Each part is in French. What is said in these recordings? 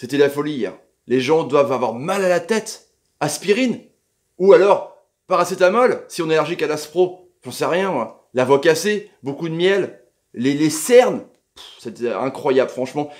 C'était la folie hier. Les gens doivent avoir mal à la tête. Aspirine. Ou alors, paracétamol, si on est allergique à l'aspro. J'en sais rien, moi. La voix cassée, beaucoup de miel, les cernes. C'était incroyable, franchement.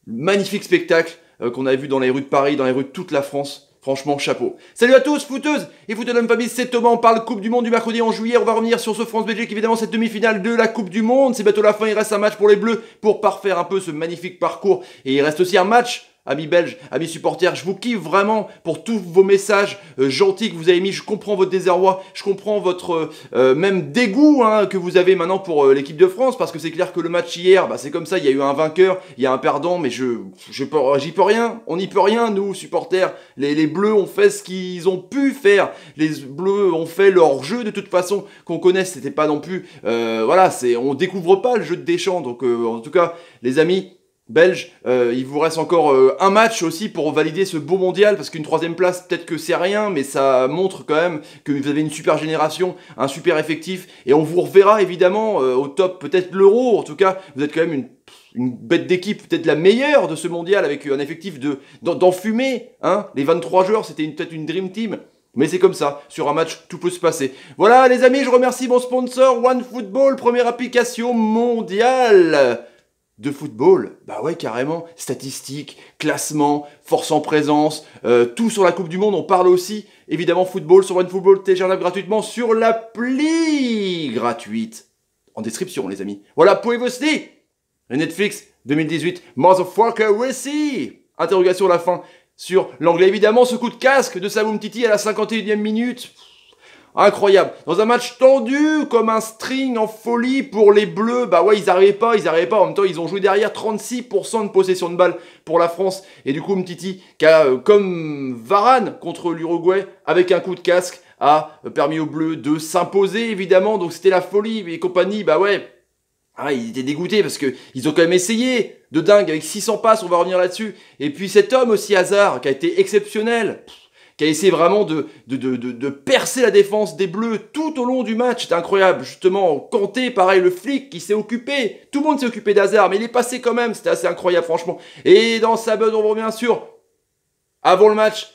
Magnifique spectacle qu'on avait vu dans les rues de Paris, dans les rues de toute la France. Franchement, chapeau. Salut à tous, footeuses et footeux de la même famille, c'est Thomas, on parle Coupe du Monde du mercredi en juillet. On va revenir sur ce France-Belgique, évidemment, cette demi-finale de la Coupe du Monde. C'est bientôt la fin, il reste un match pour les Bleus pour parfaire un peu ce magnifique parcours. Et il reste aussi un match. Amis belges, amis supporters, je vous kiffe vraiment pour tous vos messages gentils que vous avez mis. Je comprends votre désarroi, je comprends votre même dégoût que vous avez maintenant pour l'équipe de France, parce que c'est clair que le match hier, bah, c'est comme ça, il y a eu un vainqueur, il y a un perdant, mais j'y peux rien, on n'y peut rien, nous, supporters. Les Bleus ont fait ce qu'ils ont pu faire, les Bleus ont fait leur jeu de toute façon, qu'on connaisse, c'était pas non plus, voilà, on découvre pas le jeu de Deschamps, donc en tout cas, les amis belge, il vous reste encore un match aussi pour valider ce beau mondial, parce qu'une troisième place, peut-être que c'est rien, mais ça montre quand même que vous avez une super génération, un super effectif, et on vous reverra évidemment au top, peut-être l'Euro, en tout cas, vous êtes quand même une bête d'équipe, peut-être la meilleure de ce mondial, avec un effectif d'enfumé, hein, les 23 joueurs, c'était peut-être une dream team. Mais c'est comme ça, sur un match, tout peut se passer. Voilà les amis, je remercie mon sponsor, OneFootball, première application mondiale de football. Bah ouais, carrément, statistiques, classement, force en présence, tout sur la Coupe du Monde, on parle aussi, évidemment, football, sur OneFootball, téléchargeable gratuitement sur l'appli gratuite, en description les amis. Voilà, pouvez-vous aussi, le Netflix 2018, Motherfucker, we see, interrogation à la fin, sur l'anglais, évidemment, ce coup de casque de Samoum Titi à la 51e minute. Incroyable. Dans un match tendu, comme un string en folie pour les Bleus, bah ouais, ils arrivaient pas. En même temps, ils ont joué derrière 36% de possession de balle pour la France. Et du coup, Mtiti, qui a, comme Varane contre l'Uruguay, avec un coup de casque, a permis aux Bleus de s'imposer, évidemment. Donc c'était la folie et compagnie, bah ouais. Ah, ils étaient dégoûtés parce que ils ont quand même essayé de dingue avec 600 passes, on va revenir là-dessus. Et puis cet homme aussi, Hazard, qui a été exceptionnel, qui a essayé vraiment de percer la défense des Bleus tout au long du match. C'était incroyable. Justement, Kanté, pareil, le flic qui s'est occupé. Tout le monde s'est occupé d'Hazard, mais il est passé quand même. C'était assez incroyable, franchement. Et dans sa bonne, on revient sur avant le match,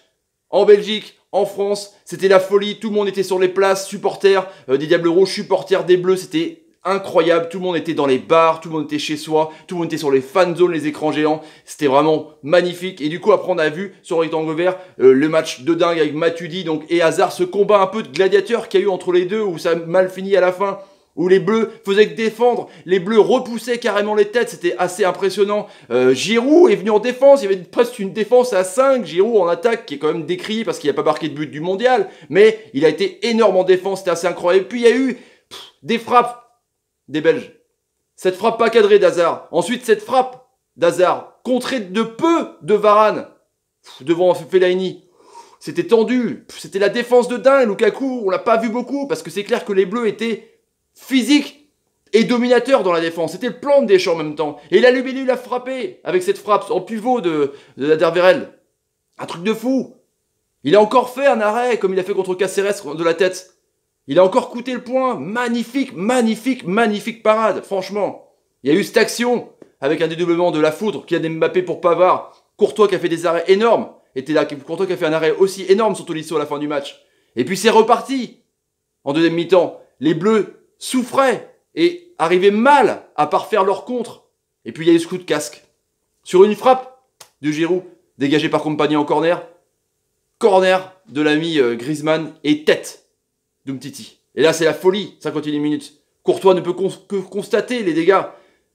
en Belgique, en France, c'était la folie. Tout le monde était sur les places, supporters des Diables Rouges, supporters des Bleus. C'était incroyable, tout le monde était dans les bars, tout le monde était chez soi, tout le monde était sur les fan zones, les écrans géants, c'était vraiment magnifique. Et du coup après on a vu sur le rectangle vert le match de dingue avec Matuidi donc, et Hazard, ce combat un peu de gladiateur qu'il y a eu entre les deux où ça a mal fini à la fin, où les Bleus faisaient que défendre, les Bleus repoussaient carrément les têtes, c'était assez impressionnant. Giroud est venu en défense, il y avait presque une défense à 5, Giroud en attaque qui est quand même décrié parce qu'il n'a pas marqué de but du mondial, mais il a été énorme en défense, c'était assez incroyable. Puis il y a eu des frappes des Belges. Cette frappe pas cadrée d'Hazard. Ensuite, cette frappe d'Hazard, contrée de peu de Varane, devant Fellaini. C'était tendu. C'était la défense de dingue. Lukaku, on l'a pas vu beaucoup, parce que c'est clair que les Bleus étaient physiques et dominateurs dans la défense. C'était le plan de Deschamps en même temps. Et il a frappé avec cette frappe en pivot de Alderweireld. Un truc de fou. Il a encore fait un arrêt, comme il a fait contre Caceres de la tête. Il a encore coûté le point. Magnifique, magnifique, magnifique parade. Franchement. Il y a eu cette action avec un dédoublement de la foudre qui a Mbappé pour Pavard. Courtois qui a fait des arrêts énormes. Était là. Courtois qui a fait un arrêt aussi énorme sur Tolisso à la fin du match. Et puis c'est reparti. En deuxième mi-temps. Les Bleus souffraient et arrivaient mal à parfaire leur contre. Et puis il y a eu ce coup de casque. Sur une frappe de Giroud, dégagée par Compagnie en corner. Corner de l'ami Griezmann et tête d'Umtiti. Et là, c'est la folie, 51 minutes. Courtois ne peut que constater les dégâts.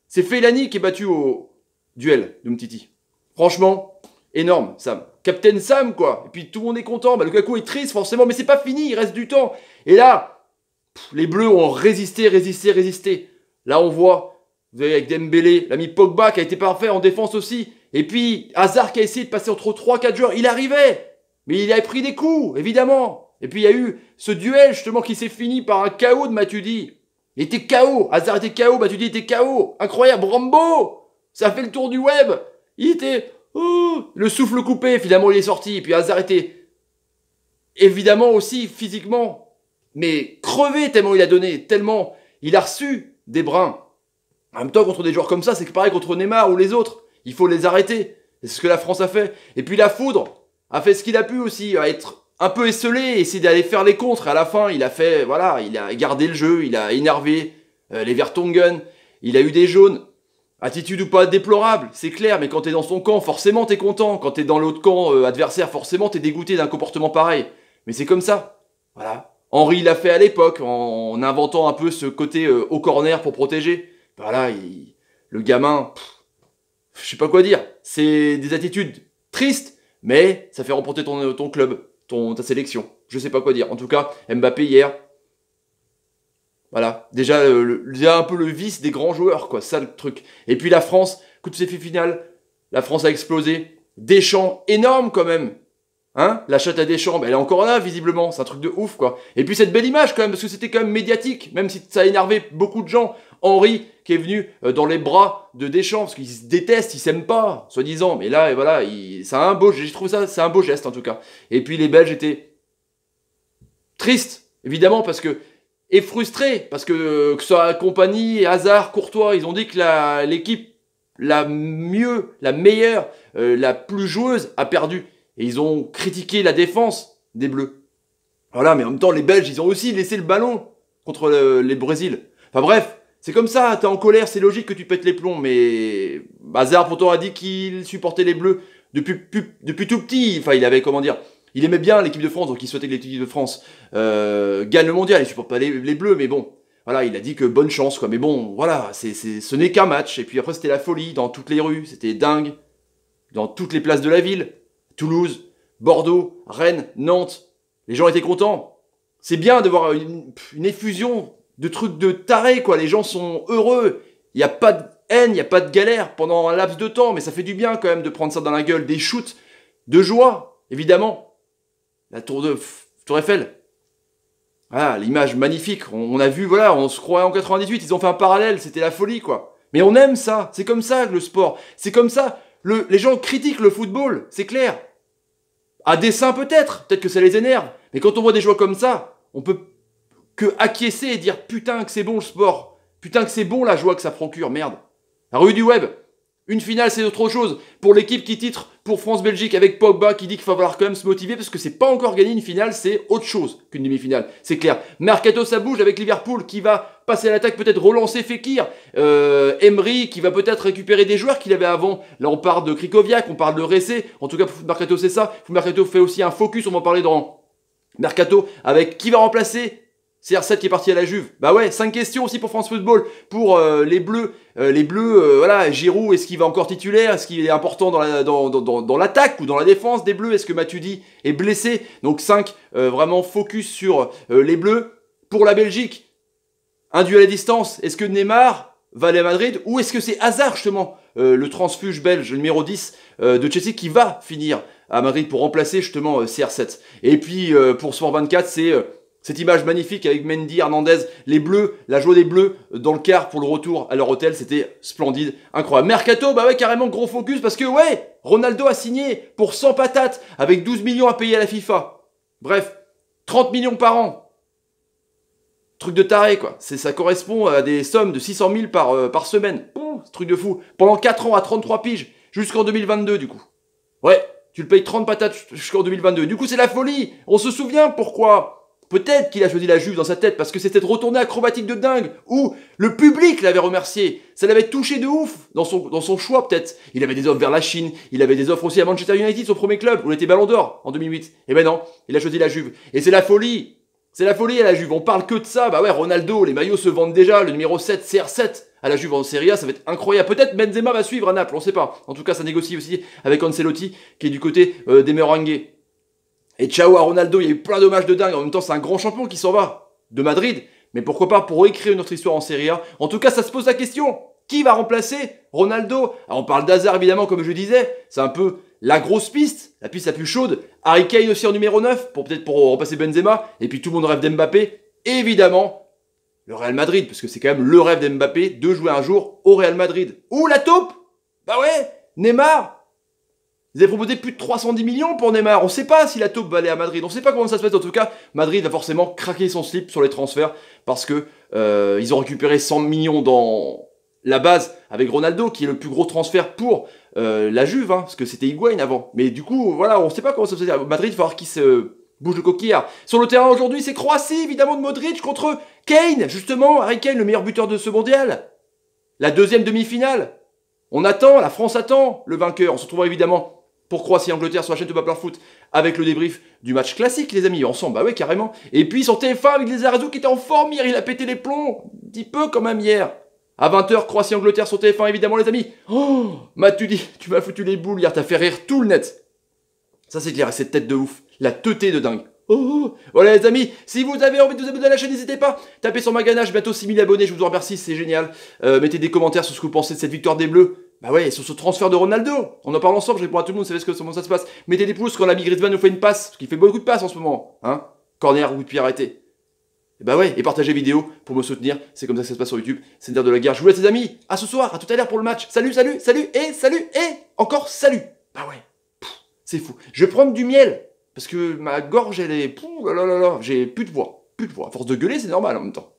C'est Fellaini qui est battu au duel d'Umtiti. Franchement, énorme, Sam. Captain Sam, quoi. Et puis tout le monde est content. Bah, Lukaku est triste, forcément, mais c'est pas fini, il reste du temps. Et là, les Bleus ont résisté. Là, on voit, vous avez avec Dembélé, l'ami Pogba qui a été parfait en défense aussi. Et puis, Hazard qui a essayé de passer entre 3-4 joueurs. Il arrivait, mais il a pris des coups, évidemment. Et puis il y a eu ce duel justement qui s'est fini par un KO de Matuidi. Il était KO, Hazard était KO, Matuidi était KO. Incroyable, Rambo. Ça a fait le tour du web. Il était le souffle coupé, finalement il est sorti. Et puis Hazard était évidemment aussi physiquement, mais crevé tellement il a donné, tellement il a reçu des brins. En même temps contre des joueurs comme ça, c'est pareil contre Neymar ou les autres. Il faut les arrêter. C'est ce que la France a fait. Et puis la foudre a fait ce qu'il a pu aussi, à être un peu esselé, essayer d'aller faire les contres. Et à la fin, il a fait, voilà, il a gardé le jeu, il a énervé les Vertonghen, il a eu des jaunes. Attitude ou pas déplorable, c'est clair, mais quand t'es dans son camp, forcément t'es content. Quand t'es dans l'autre camp adversaire, forcément t'es dégoûté d'un comportement pareil. Mais c'est comme ça. Voilà. Henry l'a fait à l'époque, en inventant un peu ce côté au corner pour protéger. Voilà, le gamin, je sais pas quoi dire. C'est des attitudes tristes, mais ça fait remporter ton club, ta sélection. Je sais pas quoi dire. En tout cas, Mbappé hier, voilà, déjà un peu le vice des grands joueurs, quoi, ça le truc. Et puis la France, coup de ses finale, la France a explosé. Deschamps, énorme quand même. Hein, la chatte à Deschamps, ben, elle est encore là, visiblement. C'est un truc de ouf, quoi. Et puis cette belle image, quand même, parce que c'était quand même médiatique, même si ça a énervé beaucoup de gens. Henry, qui est venu dans les bras de Deschamps, parce qu'ils se détestent, ils s'aiment pas, soi-disant. Mais là, et voilà, c'est un beau, j'ai trouvé ça, c'est un beau geste, en tout cas. Et puis les Belges étaient tristes, évidemment, parce que et frustrés, parce que ce soit Compagnie, Hazard, Courtois, ils ont dit que l'équipe la meilleure, la plus joueuse a perdu. Et ils ont critiqué la défense des Bleus. Voilà, mais en même temps, les Belges, ils ont aussi laissé le ballon contre les Brésil. Enfin bref, c'est comme ça, t'es en colère, c'est logique que tu pètes les plombs, mais Hazard pourtant a dit qu'il supportait les Bleus depuis tout petit. Enfin, il avait, comment dire, il aimait bien l'équipe de France, donc il souhaitait que l'équipe de France gagne le mondial. Il supporte pas les Bleus, mais bon, voilà, il a dit que bonne chance, quoi. Mais bon, voilà, ce n'est qu'un match. Et puis après, c'était la folie dans toutes les rues, c'était dingue, dans toutes les places de la ville. Toulouse, Bordeaux, Rennes, Nantes, les gens étaient contents. C'est bien de voir une effusion de trucs de tarés, quoi. Les gens sont heureux. Il n'y a pas de haine, il n'y a pas de galère pendant un laps de temps, mais ça fait du bien quand même de prendre ça dans la gueule. Des shoots de joie, évidemment. La tour Eiffel. Voilà, l'image magnifique. On a vu, voilà, on se croyait en 98, ils ont fait un parallèle, c'était la folie, quoi. Mais on aime ça, c'est comme ça le sport. C'est comme ça, les gens critiquent le football, c'est clair. À dessein peut-être que ça les énerve. Mais quand on voit des joueurs comme ça, on peut que acquiescer et dire putain que c'est bon le sport. Putain que c'est bon la joie que ça procure, merde. La rue du web. Une finale c'est autre chose. Pour l'équipe qui titre pour France-Belgique avec Pogba qui dit qu'il va falloir quand même se motiver parce que c'est pas encore gagné une finale, c'est autre chose qu'une demi-finale. C'est clair. Mercato ça bouge avec Liverpool qui va passer à l'attaque, peut-être relancer Fekir. Emery qui va peut-être récupérer des joueurs qu'il avait avant. Là on parle de Krikoviak, on parle de Ressé. En tout cas pour Foot Mercato c'est ça. Foot Mercato fait aussi un focus, on va en parler dans Mercato avec qui va remplacer CR7 qui est parti à la Juve. Bah ouais, 5 questions aussi pour France Football. Pour les Bleus, voilà, Giroud, est-ce qu'il va encore titulaire? Est-ce qu'il est important dans l'attaque ou dans la défense des Bleus? Est-ce que Matuidi est blessé? Donc 5 vraiment focus sur les Bleus. Pour la Belgique, un duel à distance. Est-ce que Neymar va aller à Madrid? Ou est-ce que c'est Hazard justement, le transfuge belge, le numéro 10 de Chelsea qui va finir à Madrid pour remplacer justement CR7? Et puis pour Sport 24, c'est... cette image magnifique avec Mendy, Hernandez, les Bleus, la joie des Bleus dans le quart pour le retour à leur hôtel, c'était splendide, incroyable. Mercato, bah ouais, carrément gros focus parce que ouais, Ronaldo a signé pour 100 patates avec 12 millions à payer à la FIFA. Bref, 30 millions par an. Truc de taré quoi, ça correspond à des sommes de 600 000 par semaine. Bon, truc de fou. Pendant 4 ans à 33 piges, jusqu'en 2022 du coup. Ouais, tu le payes 30 patates jusqu'en 2022. Du coup c'est la folie, on se souvient pourquoi. Peut-être qu'il a choisi la Juve dans sa tête parce que c'était une retournée acrobatique de dingue où le public l'avait remercié. Ça l'avait touché de ouf dans son choix peut-être. Il avait des offres vers la Chine, il avait des offres aussi à Manchester United, son premier club, où il était Ballon d'Or en 2008. Et ben non, il a choisi la Juve. Et c'est la folie. C'est la folie à la Juve. On parle que de ça. Bah ouais, Ronaldo, les maillots se vendent déjà. Le numéro 7, CR7 à la Juve en Serie A, ça va être incroyable. Peut-être Benzema va suivre à Naples, on sait pas. En tout cas, ça négocie aussi avec Ancelotti qui est du côté des Merengues. Et ciao à Ronaldo, il y a eu plein d'hommages de dingue. En même temps, c'est un grand champion qui s'en va de Madrid. Mais pourquoi pas pour écrire une autre histoire en Serie A. En tout cas, ça se pose la question. Qui va remplacer Ronaldo? Alors, on parle d'Hazard, évidemment, comme je disais. C'est un peu la grosse piste, la piste la plus chaude. Harry Kane aussi en numéro 9, peut-être pour remplacer Benzema. Et puis tout le monde rêve d'Mbappé. Et évidemment, le Real Madrid, parce que c'est quand même le rêve d'Mbappé de jouer un jour au Real Madrid. Ou la taupe? Bah ouais, Neymar. Ils avaient proposé plus de 310 millions pour Neymar. On ne sait pas si la taupe va aller à Madrid. On ne sait pas comment ça se passe. En tout cas, Madrid va forcément craquer son slip sur les transferts parce que ils ont récupéré 100 millions dans la base avec Ronaldo, qui est le plus gros transfert pour la Juve, hein, parce que c'était Higuain avant. Mais du coup, voilà, on sait pas comment ça se fait. Madrid, il va falloir qu'il se bouge le coquillard. Sur le terrain aujourd'hui, c'est Croatie, évidemment, de Modric contre Kane, justement. Harry Kane, le meilleur buteur de ce mondial. La deuxième demi-finale. On attend, la France attend le vainqueur. On se retrouvera évidemment pour Croatie-Angleterre sur la chaîne de Papler Foot avec le débrief du match classique, les amis, ensemble. Bah ouais, carrément. Et puis sur TF1 avec les Arazou qui était en forme hier, il a pété les plombs. Un petit peu quand même hier. À 20h, Croatie-Angleterre sur TF1, évidemment, les amis. Oh, Matuidi, tu m'as foutu les boules hier, t'as fait rire tout le net. Ça, c'est clair, cette tête de ouf. La teuté de dingue. Oh, voilà, les amis, si vous avez envie de vous abonner à la chaîne, n'hésitez pas. Tapez sur ma ganache, bientôt 6000 abonnés, je vous en remercie, c'est génial. Mettez des commentaires sur ce que vous pensez de cette victoire des Bleus. Bah ouais, sur ce transfert de Ronaldo. On en parle ensemble, je réponds à tout le monde, vous savez comment ça se passe. Mettez des pouces quand l'ami Griezmann nous fait une passe, parce qu'il fait beaucoup de passes en ce moment. Hein, corner, coup de pied arrêté. Et bah ouais, et partagez vidéo pour me soutenir, c'est comme ça que ça se passe sur YouTube, c'est l'heure de la guerre. Je vous laisse les amis, à ce soir, à tout à l'heure pour le match. Salut, salut, salut, et encore salut. Bah ouais, c'est fou. Je vais prendre du miel, parce que ma gorge elle est... Pouh là là là là, j'ai plus de voix, plus de voix. À force de gueuler, c'est normal en même temps.